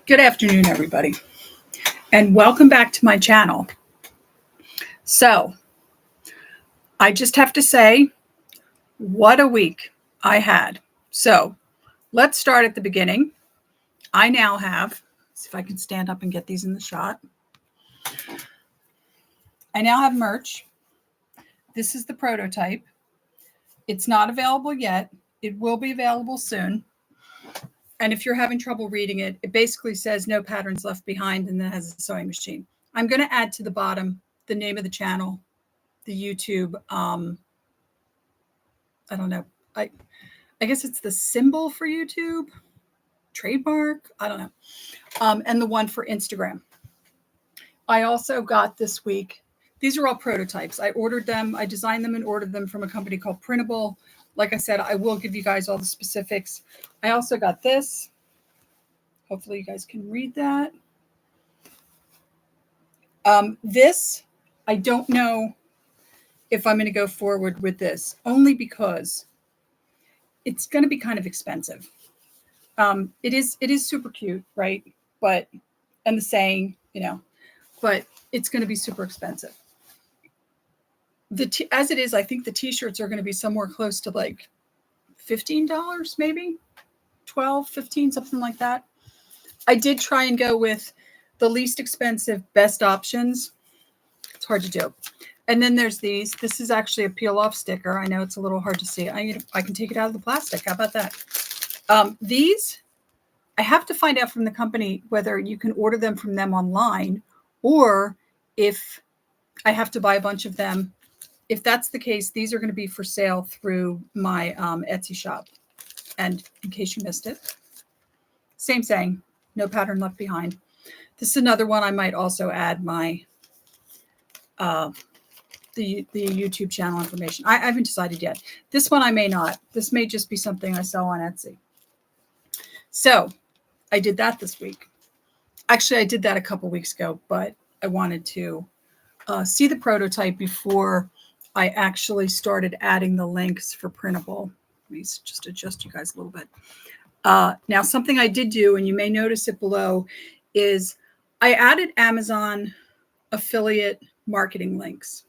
Good afternoon, everybody, and welcome back to my channel. So, I just have to say, what a week I had. So, let's start at the beginning. I now have, see if I can stand up and get these in the shot. I now have merch. This is the prototype. It's not available yet. It will be available soon. And if you're having trouble reading it, it basically says no patterns left behind, and then it has a sewing machine. I'm going to add to the bottom the name of the channel, the YouTube. I don't know. I guess it's the symbol for YouTube, trademark. I don't know. And the one for Instagram. I also got this week. These are all prototypes. I ordered them. I designed them and ordered them from a company called Printable. Like I said, I will give you guys all the specifics. I also got this. Hopefully you guys can read that. This, I don't know if I'm going to go forward with this, only because it's going to be kind of expensive. It is super cute, right? But, and the saying, but it's going to be super expensive. As it is, I think the t-shirts are going to be somewhere close to like $15, maybe 12, 15, something like that. I did try and go with the least expensive, best options. It's hard to do. And then there's these. This is actually a peel-off sticker. I know it's a little hard to see. I can take it out of the plastic. How about that? These, I have to find out from the company whether you can order them from them online or if I have to buy a bunch of them. If that's the case, these are going to be for sale through my Etsy shop. And in case you missed it, same saying, no pattern left behind. This is another one I might also add my the YouTube channel information. I haven't decided yet. This one I may not. This may just be something I sell on Etsy. So I did that this week. Actually, I did that a couple weeks ago, but I wanted to see the prototype before I actually started adding the links for Printable. Let me just adjust you guys a little bit. Now, something I did do, and you may notice it below, is I added Amazon affiliate marketing links.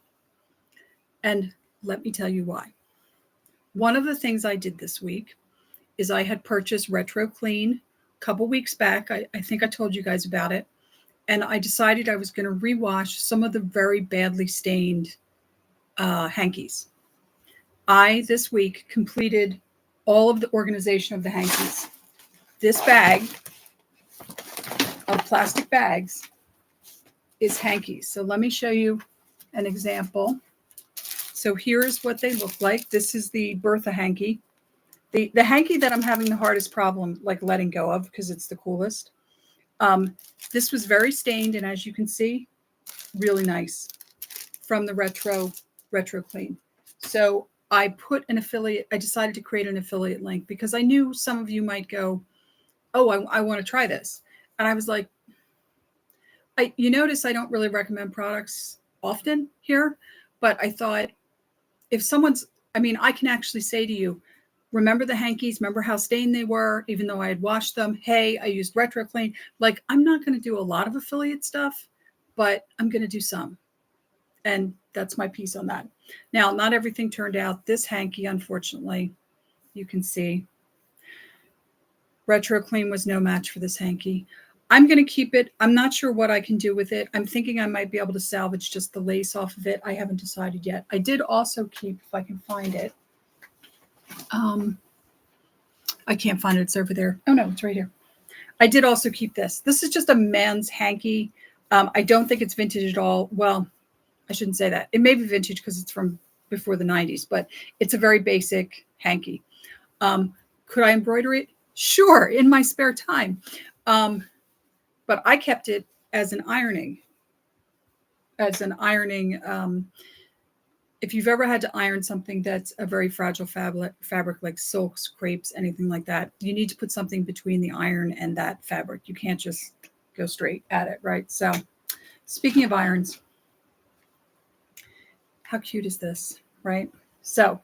And let me tell you why. One of the things I did this week is I had purchased Retro Clean a couple weeks back. I think I told you guys about it. And I decided I was going to rewash some of the very badly stained hankies. I, this week, completed all of the organization of the hankies. This bag of plastic bags is hankies. So let me show you an example. So here's what they look like. This is the Bertha hanky. The hanky that I'm having the hardest problem like letting go of because it's the coolest. This was very stained, and as you can see, really nice from the Retro Clean. So I put an affiliate, I decided to create an affiliate link because I knew some of you might go, oh, I want to try this. And I was like, you notice I don't really recommend products often here, but I thought if someone's, I can actually say to you, remember the hankies, remember how stained they were, even though I had washed them. Hey, I used Retro Clean. Like, I'm not going to do a lot of affiliate stuff, but I'm going to do some. And that's my piece on that. Now, not everything turned out. This hanky, unfortunately, you can see Retro Clean was no match for this hanky. I'm going to keep it. I'm not sure what I can do with it. I'm thinking I might be able to salvage just the lace off of it. I haven't decided yet. I did also keep, if I can find it. I can't find it. It's over there. Oh, no, it's right here. I did also keep this. This is just a man's hanky. I don't think it's vintage at all. Well, I shouldn't say that. It may be vintage because it's from before the 90s, but it's a very basic hanky. Could I embroider it? Sure, in my spare time. But I kept it as an ironing. If you've ever had to iron something that's a very fragile fabric like silks, crepes, anything like that, you need to put something between the iron and that fabric. You can't just go straight at it, right? So speaking of irons, how cute is this, right? So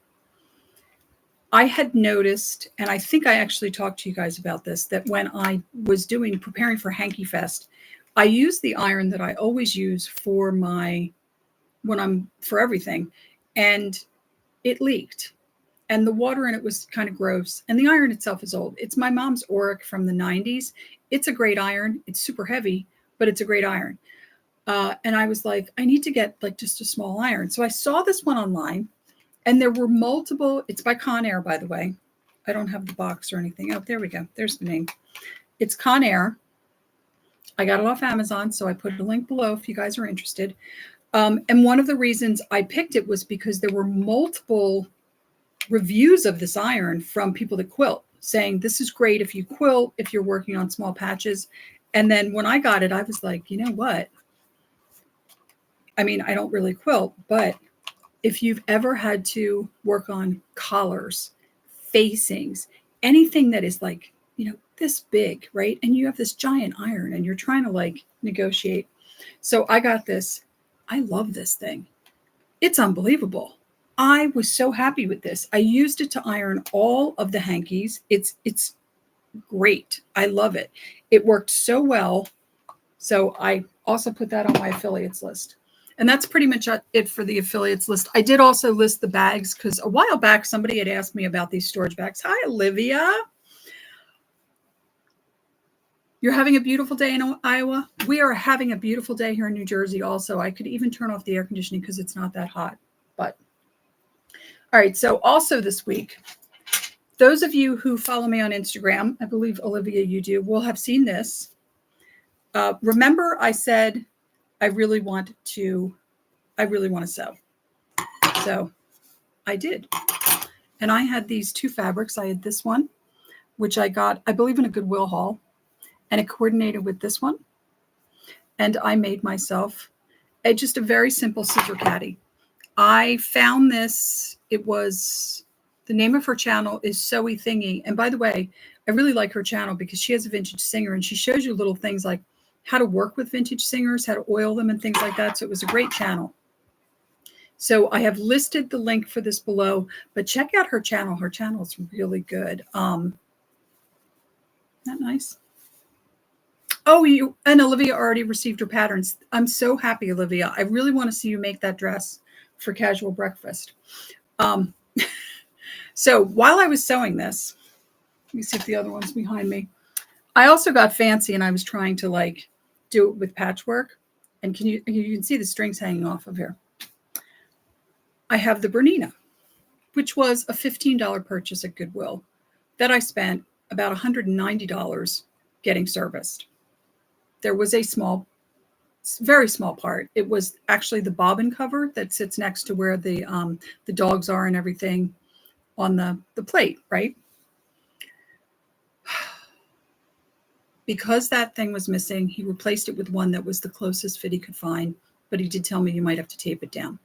I had noticed, and I think I actually talked to you guys about this, that when I was preparing for Hanky Fest, I used the iron that I always use for for everything, and it leaked. And the water in it was kind of gross. And the iron itself is old. It's my mom's Auric from the 90's. It's a great iron. It's super heavy, but it's a great iron. And I was like, I need to get like just a small iron. So I saw this one online, and there were multiple. It's by Conair, by the way. I don't have the box or anything. Oh, there we go. There's the name. It's Conair. I got it off Amazon, so I put a link below if you guys are interested. And one of the reasons I picked it was because there were multiple reviews of this iron from people that quilt, saying this is great if you quilt, if you're working on small patches. And then when I got it, I was like, you know what? I mean, I don't really quilt, but if you've ever had to work on collars, facings, anything that is like, this big, right? And you have this giant iron and you're trying to like negotiate. So I got this. I love this thing. It's unbelievable. I was so happy with this. I used it to iron all of the hankies. It's great. I love it. It worked so well. So I also put that on my affiliates list. And that's pretty much it for the affiliates list. I did also list the bags because a while back, somebody had asked me about these storage bags. Hi, Olivia. You're having a beautiful day in Iowa. We are having a beautiful day here in New Jersey also. I could even turn off the air conditioning because it's not that hot. But all right. So also this week, those of you who follow me on Instagram, I believe, Olivia, you do, will have seen this. Remember, I said I really want to sew. So I did. And I had these two fabrics. I had this one, which I got, I believe, in a Goodwill haul. And it coordinated with this one. And I made myself just a very simple scissor caddy. I found this. It was, the name of her channel is Sewy Thingy. And by the way, I really like her channel because she has a vintage singer and she shows you little things like how to work with vintage singers, how to oil them and things like that. So it was a great channel. So I have listed the link for this below, but check out her channel. Her channel is really good. Isn't that nice? Oh, you and Olivia already received your patterns. I'm so happy, Olivia. I really want to see you make that dress for casual breakfast. So while I was sewing this, let me see if the other one's behind me. I also got fancy and I was trying to like do it with patchwork. And you can see the strings hanging off of here. I have the Bernina, which was a $15 purchase at Goodwill that I spent about $190 getting serviced. There was a very small part. It was actually the bobbin cover that sits next to where the dogs are and everything on the plate, right? Because that thing was missing, he replaced it with one that was the closest fit he could find, but he did tell me you might have to tape it down.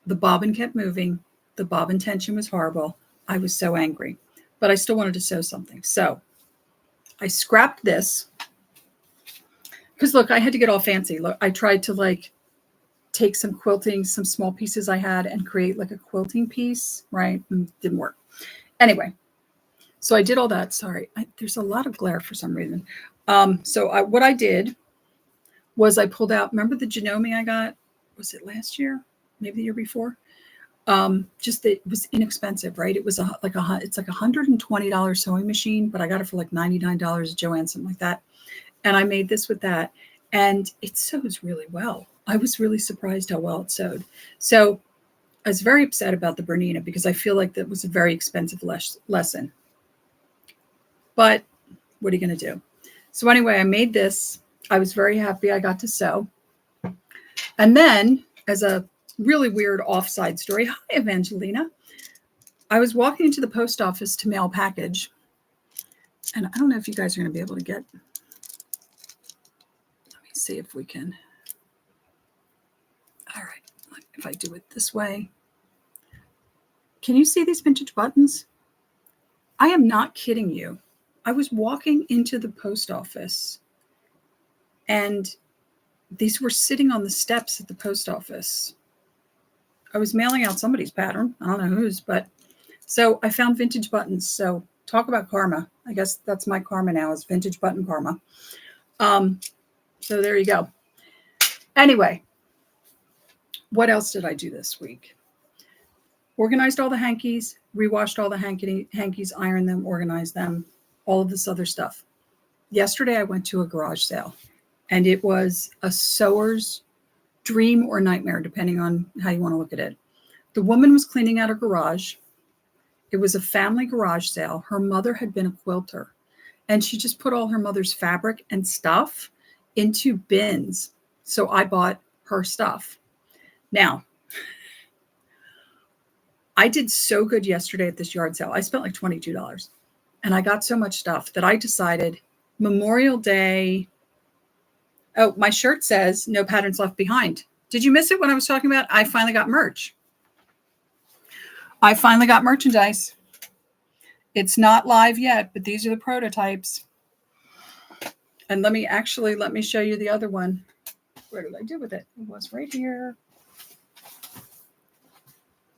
The bobbin kept moving. The bobbin tension was horrible. I was so angry, but I still wanted to sew something. So I scrapped this. Because look, I had to get all fancy. Look, I tried to like take some quilting, some small pieces I had and create like a quilting piece, right? Didn't work. Anyway, so I did all that. Sorry, there's a lot of glare for some reason. What I did was I pulled out, remember the Janome I got? Was it last year? Maybe the year before? Just that it was inexpensive, right? It was it's like $120 sewing machine, but I got it for like $99 at Joann, something like that. And I made this with that. And it sews really well. I was really surprised how well it sewed. So I was very upset about the Bernina because I feel like that was a very expensive lesson. But what are you going to do? So anyway, I made this. I was very happy I got to sew. And then, as a really weird offside story, hi, Evangelina. I was walking into the post office to mail a package. And I don't know if you guys are going to be able to get... see if we can. All right, if I do it this way. Can you see these vintage buttons? I am not kidding you. I was walking into the post office and these were sitting on the steps at the post office. I was mailing out somebody's pattern. I don't know whose, but So I found vintage buttons. So talk about karma. I guess that's my karma now, is vintage button karma. So there you go. Anyway, what else did I do this week? Organized all the hankies, rewashed all the hankies, ironed them, organized them, all of this other stuff. Yesterday, I went to a garage sale, and it was a sewer's dream or nightmare, depending on how you want to look at it. The woman was cleaning out her garage. It was a family garage sale. Her mother had been a quilter, and she just put all her mother's fabric and stuff into bins. So I bought her stuff. Now, I did so good yesterday at this yard sale. I spent like $22, and I got so much stuff that I decided Memorial Day. Oh, my shirt says no patterns left behind. Did you miss it when I was talking about I finally got merch? I finally got merchandise. It's not live yet, but these are the prototypes. And let me show you the other one. Where did I do with it? It was right here.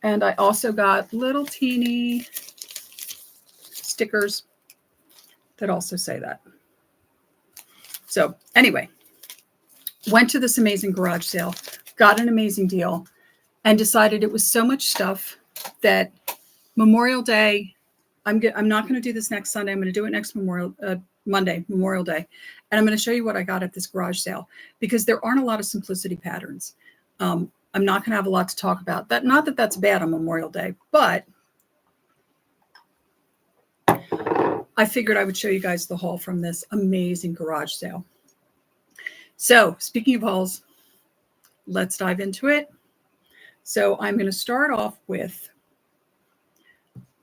And I also got little teeny stickers that also say that. So anyway, went to this amazing garage sale, got an amazing deal, and decided it was so much stuff that Memorial Day, I'm not going to do this next Sunday. I'm going to do it next Monday, Memorial Day. And I'm going to show you what I got at this garage sale, because there aren't a lot of simplicity patterns. I'm not going to have a lot to talk about. Not that that's bad on Memorial Day, but I figured I would show you guys the haul from this amazing garage sale. So speaking of hauls, let's dive into it. So I'm going to start off with,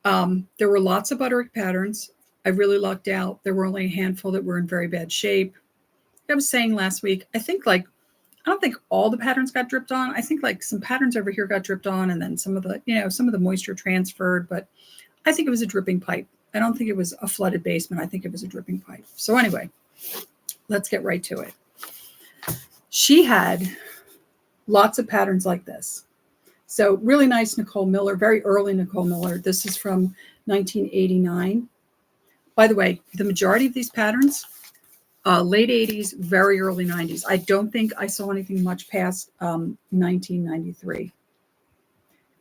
there were lots of Butterick patterns. I really lucked out. There were only a handful that were in very bad shape. I was saying last week, I don't think all the patterns got dripped on. I think like some patterns over here got dripped on, and then some of the moisture transferred, but I think it was a dripping pipe. I don't think it was a flooded basement. I think it was a dripping pipe. So anyway, let's get right to it. She had lots of patterns like this. So really nice Nicole Miller, very early Nicole Miller. This is from 1989. By the way, the majority of these patterns, late 80s, very early 90s. I don't think I saw anything much past 1993.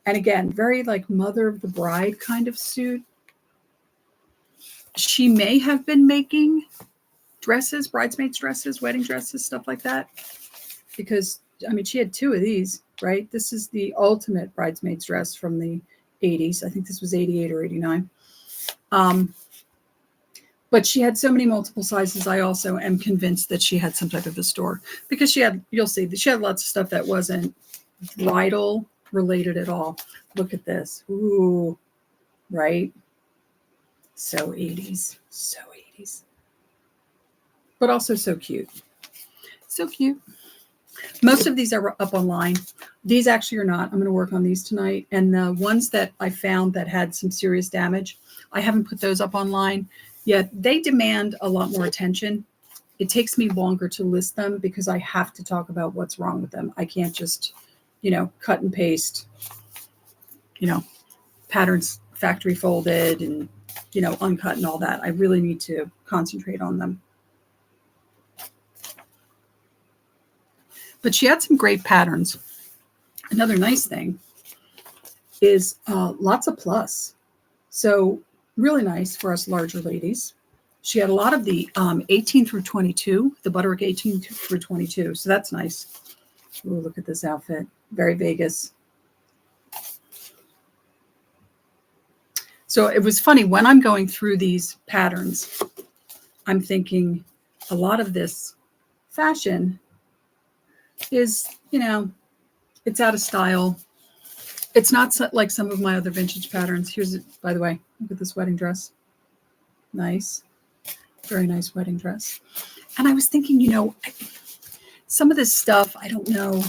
And again, very like mother of the bride kind of suit. She may have been making dresses, bridesmaids dresses, wedding dresses, stuff like that. Because, I mean, she had two of these, right? This is the ultimate bridesmaids dress from the 80s. I think this was 88 or 89. But she had so many multiple sizes. I also am convinced that she had some type of a store, because you'll see that she had lots of stuff that wasn't bridal related at all. Look at this. Ooh, right? So 80s, so 80s. But also so cute. So cute. Most of these are up online. These actually are not. I'm going to work on these tonight. And the ones that I found that had some serious damage, I haven't put those up online yet. They demand a lot more attention. It takes me longer to list them because I have to talk about what's wrong with them. I can't just, cut and paste, patterns factory folded and, uncut and all that. I really need to concentrate on them. But she had some great patterns. Another nice thing is lots of plus. So really nice for us larger ladies. She had a lot of the 18 through 22, the Butterick 18 through 22. So that's nice. Ooh, look at this outfit. Very Vegas. So it was funny when I'm going through these patterns, I'm thinking a lot of this fashion is, it's out of style. It's not like some of my other vintage patterns. Here's it, by the way, look at this wedding dress. Nice. Very nice wedding dress. And I was thinking, some of this stuff, I don't know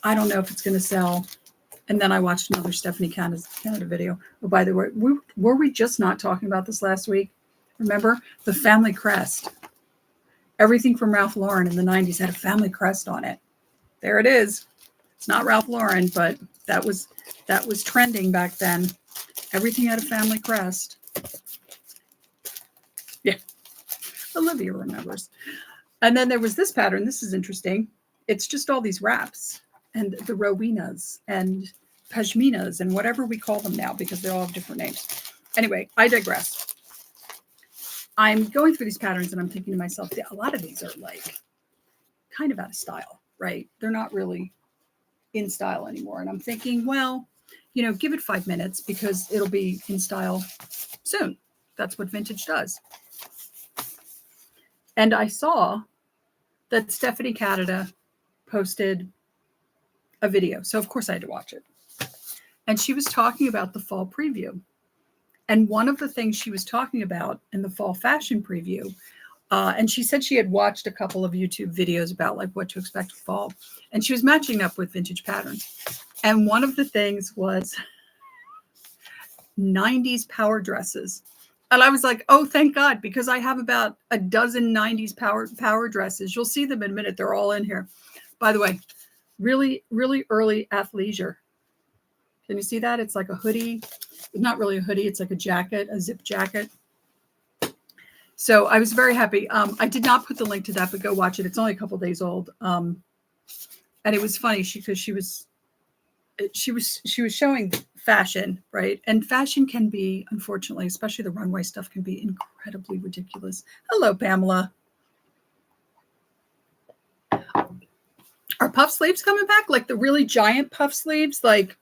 if it's going to sell. And then I watched another Stephanie Canada video. Oh, by the way, were we just not talking about this last week? Remember the family crest? Everything from Ralph Lauren in the 90s had a family crest on it. There it is. It's not Ralph Lauren, but that was trending back then. Everything had a family crest. Yeah, Olivia remembers. And then there was this pattern. This is interesting. It's just all these wraps and the Rowenas and Pashminas and whatever we call them now, because they all have different names. Anyway, I digress. I'm going through these patterns and I'm thinking to myself, yeah, a lot of these are like kind of out of style, right? They're not really in style anymore. And I'm thinking, well, give it 5 minutes because it'll be in style soon. That's what vintage does. And I saw that Stephanie Canada posted a video. So of course I had to watch it. And she was talking about the fall preview. And one of the things she was talking about in the fall fashion preview, and she said she had watched a couple of YouTube videos about like what to expect for fall. And she was matching up with vintage patterns. And one of the things was 90s power dresses. And I was like, oh, thank God, because I have about a dozen 90s power dresses. You'll see them in a minute. They're all in here. By the way, really, really early athleisure. Can you see that? It's like a hoodie. Not really a hoodie. It's like a jacket, a zip jacket. So I was very happy. I did not put the link to that, but go watch it. It's only a couple days old. And it was funny because she was showing fashion, right? And fashion can be, unfortunately, especially the runway stuff, can be incredibly ridiculous. Hello, Pamela. Are puff sleeves coming back? Like the really giant puff sleeves? Like,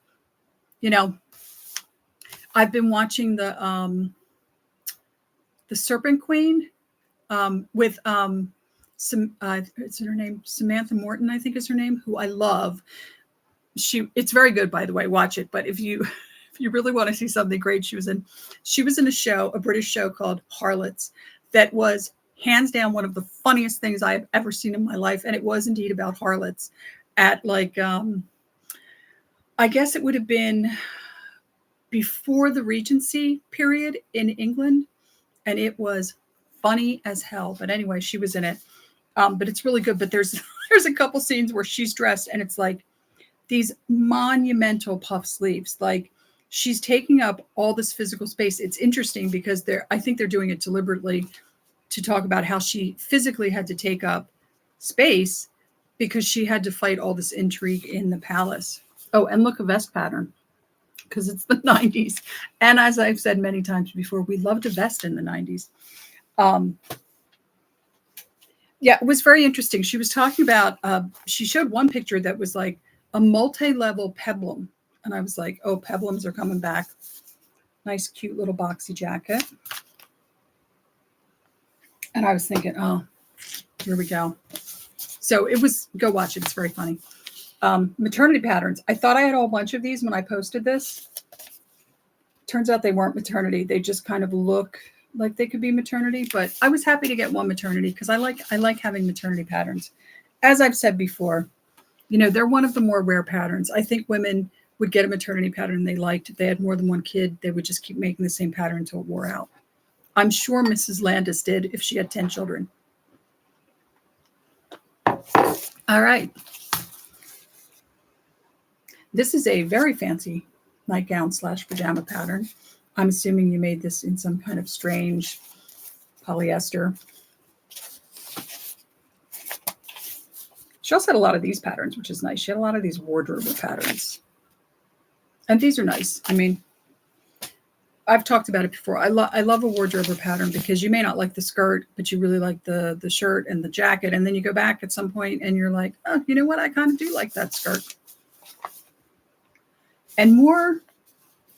I've been watching the Serpent Queen with it's her name, Samantha Morton, I think is her name, who I love. It's very good, by the way. Watch it. But if you really want to see something great, she was in a British show called Harlots, that was hands down one of the funniest things I have ever seen in my life. And it was indeed about harlots at like I guess it would have been before the Regency period in England, and it was funny as hell. But anyway, she was in it. But it's really good. But there's a couple scenes where she's dressed and it's like these monumental puff sleeves. Like she's taking up all this physical space. It's interesting because I think they're doing it deliberately to talk about how she physically had to take up space because she had to fight all this intrigue in the palace. Oh, and look, a vest pattern, because it's the 90s. And as I've said many times before, we loved a vest in the 90s. Yeah, it was very interesting. She was talking about, she showed one picture that was like a multi-level peplum. And I was like, oh, peplums are coming back. Nice, cute little boxy jacket. And I was thinking, oh, here we go. So go watch it. It's very funny. Maternity patterns. I thought I had a whole bunch of these when I posted this. Turns out they weren't maternity. They just kind of look like they could be maternity, but I was happy to get one maternity because I like having maternity patterns. As I've said before, they're one of the more rare patterns. I think women would get a maternity pattern they liked. If they had more than one kid, they would just keep making the same pattern until it wore out. I'm sure Mrs. Landis did if she had 10 children. All right. This is a very fancy nightgown / pajama pattern. I'm assuming you made this in some kind of strange polyester. She also had a lot of these patterns, which is nice. She had a lot of these wardrobe patterns. And these are nice. I mean, I've talked about it before. I love a wardrobe pattern because you may not like the skirt, but you really like the shirt and the jacket. And then you go back at some point and you're like, oh, you know what? I kind of do like that skirt. And more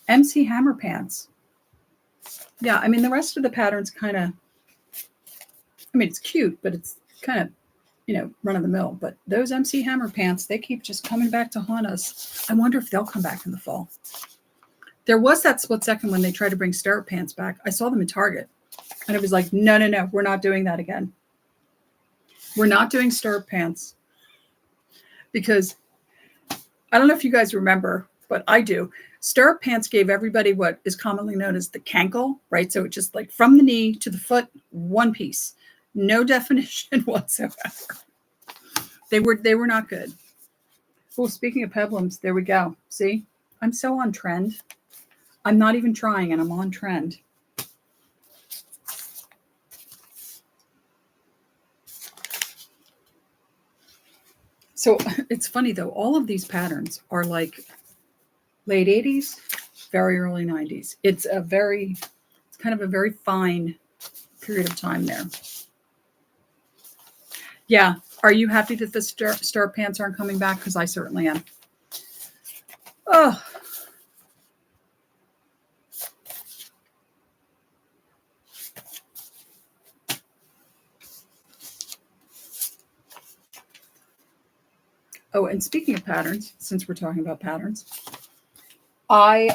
MC Hammer pants. Yeah, I mean, the rest of the pattern's kind of, it's cute, but it's kind of, run of the mill. But those MC Hammer pants, they keep just coming back to haunt us. I wonder if they'll come back in the fall. There was that split second when they tried to bring stirrup pants back. I saw them in Target. And it was like, no, we're not doing that again. We're not doing stirrup pants. Because I don't know if you guys remember, but I do. Stirrup pants gave everybody what is commonly known as the cankle, right? So it just like from the knee to the foot, one piece. No definition whatsoever. They were not good. Oh, speaking of peplums, there we go. See? I'm so on trend. I'm not even trying, and I'm on trend. So it's funny though, all of these patterns are like late 80s, very early 90s. It's kind of a very fine period of time there. Yeah. Are you happy that the star pants aren't coming back? Because I certainly am. Oh. Oh, and speaking of patterns, since we're talking about patterns, I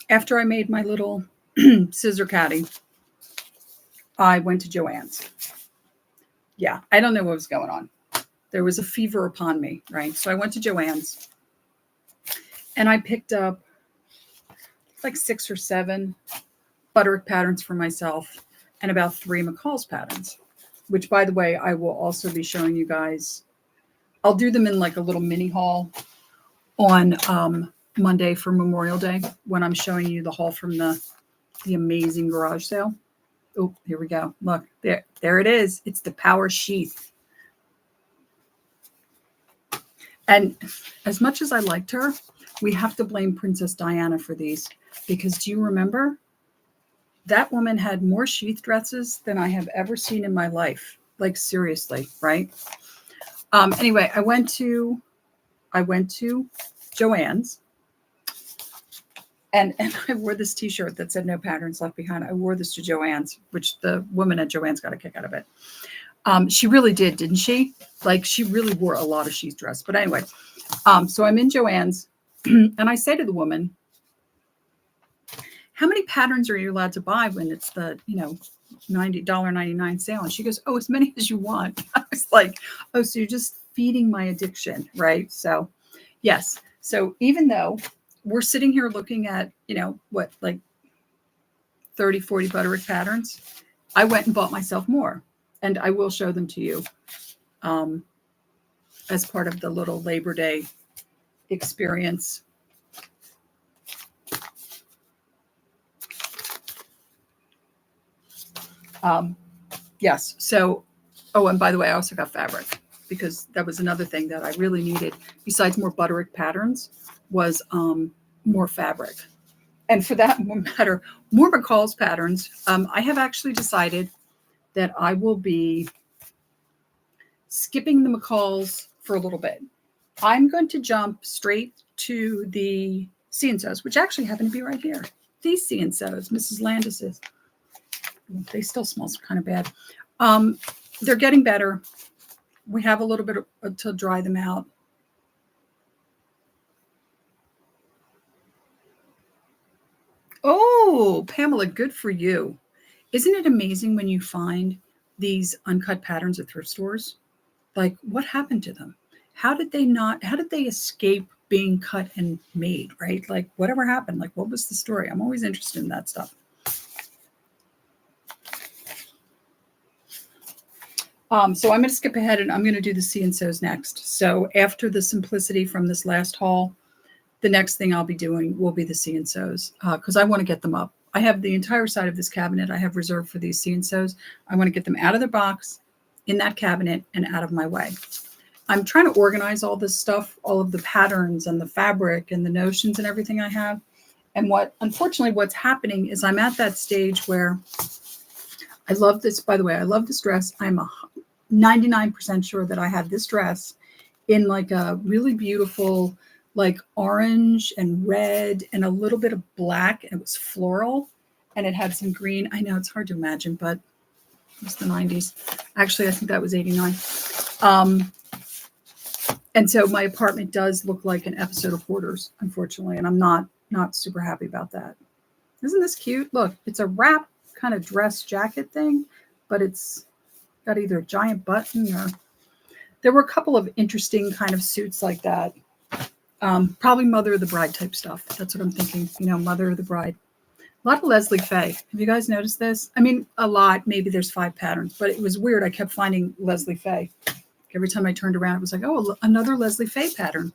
after I made my little scissor caddy, I went to Joann's. Yeah, I don't know what was going on. There was a fever upon me, right? So I went to Joann's and I picked up like 6 or 7 Butterick patterns for myself and about 3 McCall's patterns, which, by the way, I will also be showing you guys. I'll do them in like a little mini haul on Monday for Memorial Day when I'm showing you the haul from the amazing garage sale. Oh, here we go. Look, there it is. It's the power sheath. And as much as I liked her, we have to blame Princess Diana for these, because do you remember? That woman had more sheath dresses than I have ever seen in my life. Like seriously, right? Anyway, I went to Joann's and I wore this t-shirt that said "No patterns left behind." I wore this to Joann's, which the woman at Joann's got a kick out of it. She really did, didn't she? Like she really wore a lot of sheath dress. But anyway, so I'm in Joann's and I say to the woman, how many patterns are you allowed to buy when it's the, $90.99 sale? And she goes, oh, as many as you want. I was like, oh, so you're just feeding my addiction, right? So yes. So even though we're sitting here looking at, like 30, 40 Butterick patterns, I went and bought myself more. And I will show them to you as part of the little Labor Day experience. Yes. So, oh, and by the way, I also got fabric, because that was another thing that I really needed besides more Butterick patterns was more fabric. And for that matter, more McCall's patterns. I have actually decided that I will be skipping the McCall's for a little bit. I'm going to jump straight to the C&Sos, which actually happen to be right here. These C&Sos, Mrs. Landis's. They still smell kind of bad. They're getting better. We have a little bit to dry them out. Oh, Pamela, good for you. Isn't it amazing when you find these uncut patterns at thrift stores? Like, what happened to them? How did they escape being cut and made, right? Like, whatever happened? Like, what was the story? I'm always interested in that stuff. So I'm going to skip ahead and I'm going to do the C&Sos next. So after the simplicity from this last haul, the next thing I'll be doing will be the C&Sos because I want to get them up. I have the entire side of this cabinet I have reserved for these C&Sos. I want to get them out of the box, in that cabinet, and out of my way. I'm trying to organize all this stuff, all of the patterns and the fabric and the notions and everything I have. And unfortunately, what's happening is I'm at that stage where I love this. By the way, I love this dress. I'm 99% sure that I have this dress in like a really beautiful, like orange and red and a little bit of black. And it was floral and it had some green. I know it's hard to imagine, but it was the 90s. Actually, I think that was 89. And so my apartment does look like an episode of Hoarders, unfortunately. And I'm not super happy about that. Isn't this cute? Look, it's a wrap kind of dress jacket thing, but it's got either a giant button or there were a couple of interesting kind of suits like that. Probably Mother of the Bride type stuff. That's what I'm thinking. Mother of the Bride. A lot of Leslie Faye. Have you guys noticed this? I mean, a lot. Maybe there's 5 patterns, but it was weird. I kept finding Leslie Faye. Every time I turned around, it was like, oh, another Leslie Faye pattern.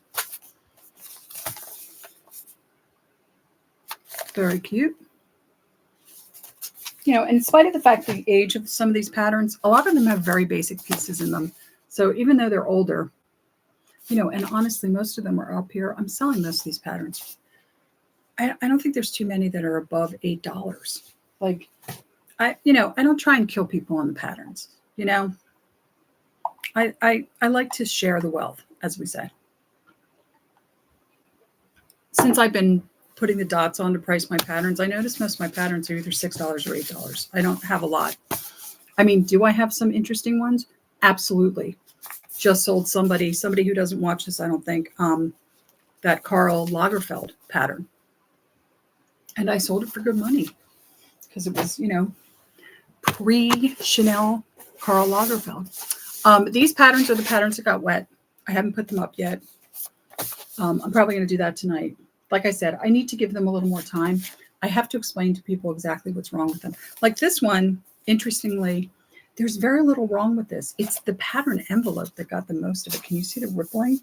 Very cute. You know, in spite of the fact the age of some of these patterns, a lot of them have very basic pieces in them. So even though they're older, you know, and honestly, most of them are up here. I'm selling most of these patterns. I don't think there's too many that are above $8. Like, I don't try and kill people on the patterns. You know, I like to share the wealth, as we say. Since I've been putting the dots on to price my patterns, I notice most of my patterns are either $6 or $8. I don't have a lot. I mean, do I have some interesting ones? Absolutely. Just sold somebody who doesn't watch this, I don't think, that Karl Lagerfeld pattern. And I sold it for good money because it was, you know, pre-Chanel Karl Lagerfeld. These patterns are the patterns that got wet. I haven't put them up yet. I'm probably going to do that tonight. Like I said, I need to give them a little more time. I have to explain to people exactly what's wrong with them. Like this one, interestingly, there's very little wrong with this. It's the pattern envelope that got the most of it. Can you see the rippling?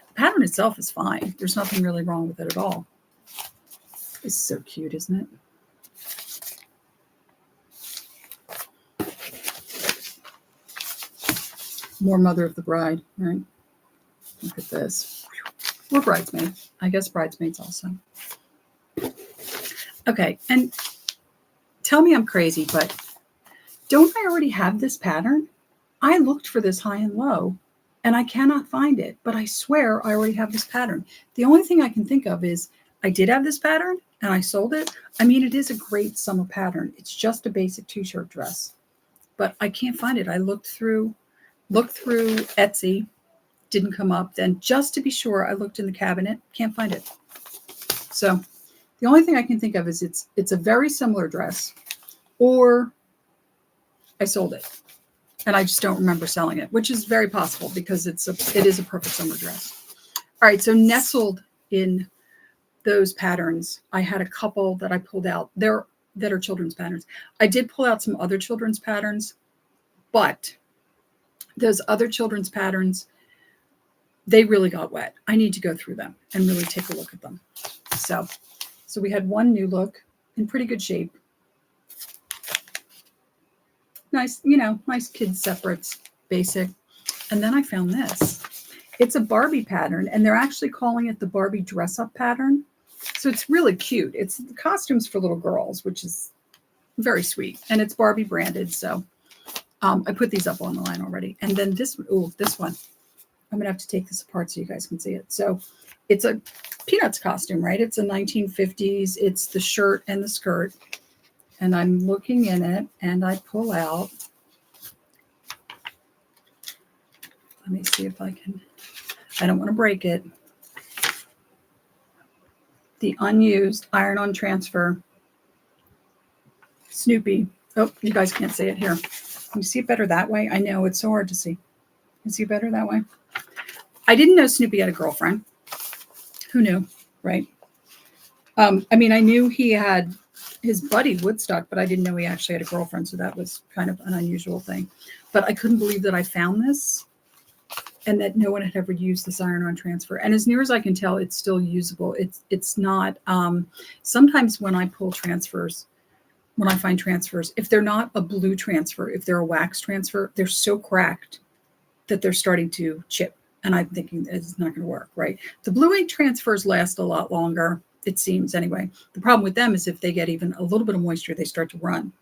The pattern itself is fine. There's nothing really wrong with it at all. It's so cute, isn't it? More Mother of the Bride, right? Look at this. Or Bridesmaid. I guess Bridesmaids also. Okay, and tell me I'm crazy, but don't I already have this pattern? I looked for this high and low, and I cannot find it, but I swear I already have this pattern. The only thing I can think of is I did have this pattern, and I sold it. I mean, it is a great summer pattern. It's just a basic t-shirt dress, but I can't find it. I looked through Etsy, didn't come up. Then just to be sure, I looked in the cabinet, can't find it. So the only thing I can think of is it's a very similar dress, or I sold it and I just don't remember selling it, which is very possible because it is a perfect summer dress. All right, so nestled in those patterns, I had a couple that I pulled out there that are children's patterns. I did pull out some other children's patterns, but those other children's patterns, they really got wet. I need to go through them and really take a look at them. So we had one new look in pretty good shape. Nice, you know, nice kid separates, basic. And then I found this. It's a Barbie pattern, and they're actually calling it the Barbie dress-up pattern. So it's really cute. It's costumes for little girls, which is very sweet. And it's Barbie branded. So I put these up on the line already. And then this one. I'm going to have to take this apart so you guys can see it. So it's a Peanuts costume, right? It's a 1950s. It's the shirt and the skirt. And I'm looking in it, and I pull out. Let me see if I can. I don't want to break it. The unused iron-on transfer Snoopy. Oh, you guys can't see it here. Can you see it better that way? I know it's so hard to see. Can you see it better that way? I didn't know Snoopy had a girlfriend. Who knew, right? I mean, I knew he had his buddy Woodstock, but I didn't know he actually had a girlfriend. So that was kind of an unusual thing. But I couldn't believe that I found this and that no one had ever used this iron-on transfer. And as near as I can tell, it's still usable. It's not. Sometimes when I pull transfers, when I find transfers, if they're not a blue transfer, if they're a wax transfer, they're so cracked that they're starting to chip. And I'm thinking it's not going to work, right? The blue ink transfers last a lot longer, it seems anyway. The problem with them is if they get even a little bit of moisture, they start to run.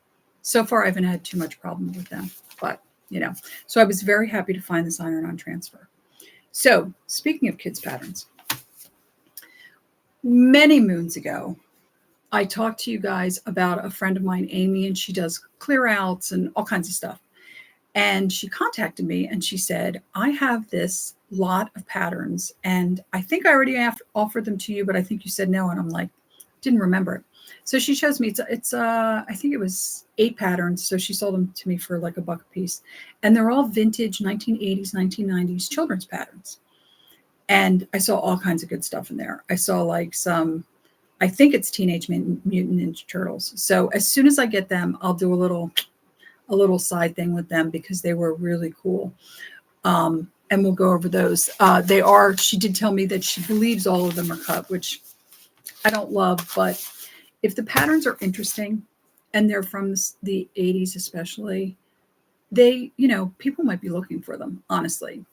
So far, I haven't had too much problem with them, but you know. So I was very happy to find this iron-on transfer. So speaking of kids' patterns, many moons ago, I talked to you guys about a friend of mine, Amy, and she does clear outs and all kinds of stuff. And she contacted me and she said, I have this lot of patterns and I think I already offered them to you, but I think you said no. And I'm like, didn't remember it. So she shows me, it's I think it was 8 patterns. So she sold them to me for like $1 a piece. And they're all vintage 1980s, 1990s children's patterns. And I saw all kinds of good stuff in there. I saw like some, I think it's Teenage Mutant Ninja Turtles. So as soon as I get them, I'll do a little side thing with them because they were really cool. And we'll go over those. She did tell me that she believes all of them are cut, which I don't love, but if the patterns are interesting and they're from the 80s especially, they, people might be looking for them, honestly.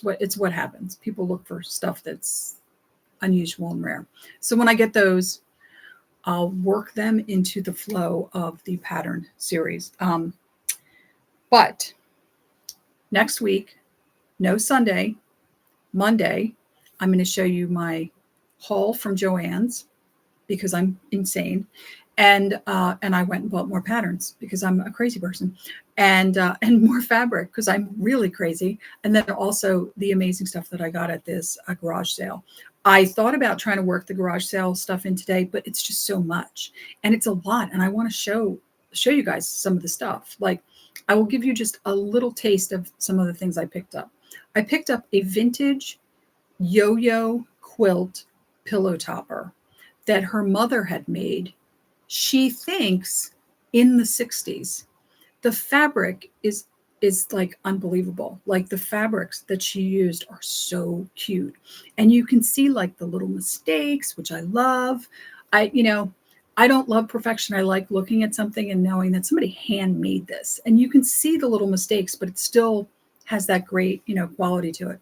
It's what happens. People look for stuff that's unusual and rare. So when I get those, I'll work them into the flow of the pattern series. But next week, no Sunday, Monday, I'm going to show you my haul from Joann's because I'm insane. And I went and bought more patterns because I'm a crazy person, and more fabric because I'm really crazy. And then also the amazing stuff that I got at this garage sale. I thought about trying to work the garage sale stuff in today, but it's just so much and it's a lot. And I want to show you guys some of the stuff. Like, I will give you just a little taste of some of the things I picked up. I picked up a vintage yo-yo quilt pillow topper that her mother had made. She thinks in the 60s. The fabric is like unbelievable. Like, the fabrics that she used are so cute. And you can see like the little mistakes, which I love. I don't love perfection. I like looking at something and knowing that somebody handmade this. And you can see the little mistakes, but it still has that great, quality to it.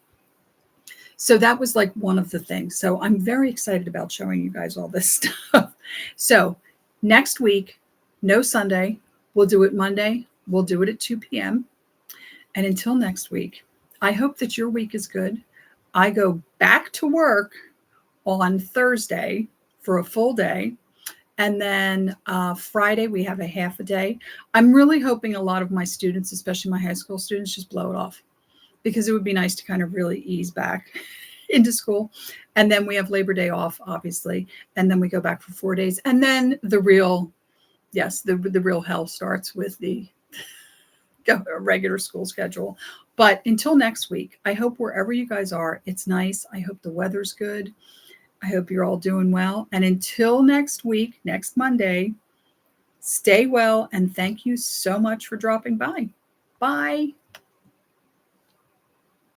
So that was like one of the things. So I'm very excited about showing you guys all this stuff. So next week, no Sunday. We'll do it Monday. We'll do it at 2 p.m. And until next week, I hope that your week is good. I go back to work on Thursday for a full day. And then Friday, we have a half a day. I'm really hoping a lot of my students, especially my high school students, just blow it off, because it would be nice to kind of really ease back into school. And then we have Labor Day off, obviously. And then we go back for 4 days. And then the real hell starts with the regular school schedule. But until next week, I hope wherever you guys are, it's nice. I hope the weather's good. I hope you're all doing well. And until next week, next Monday, stay well. And thank you so much for dropping by. Bye.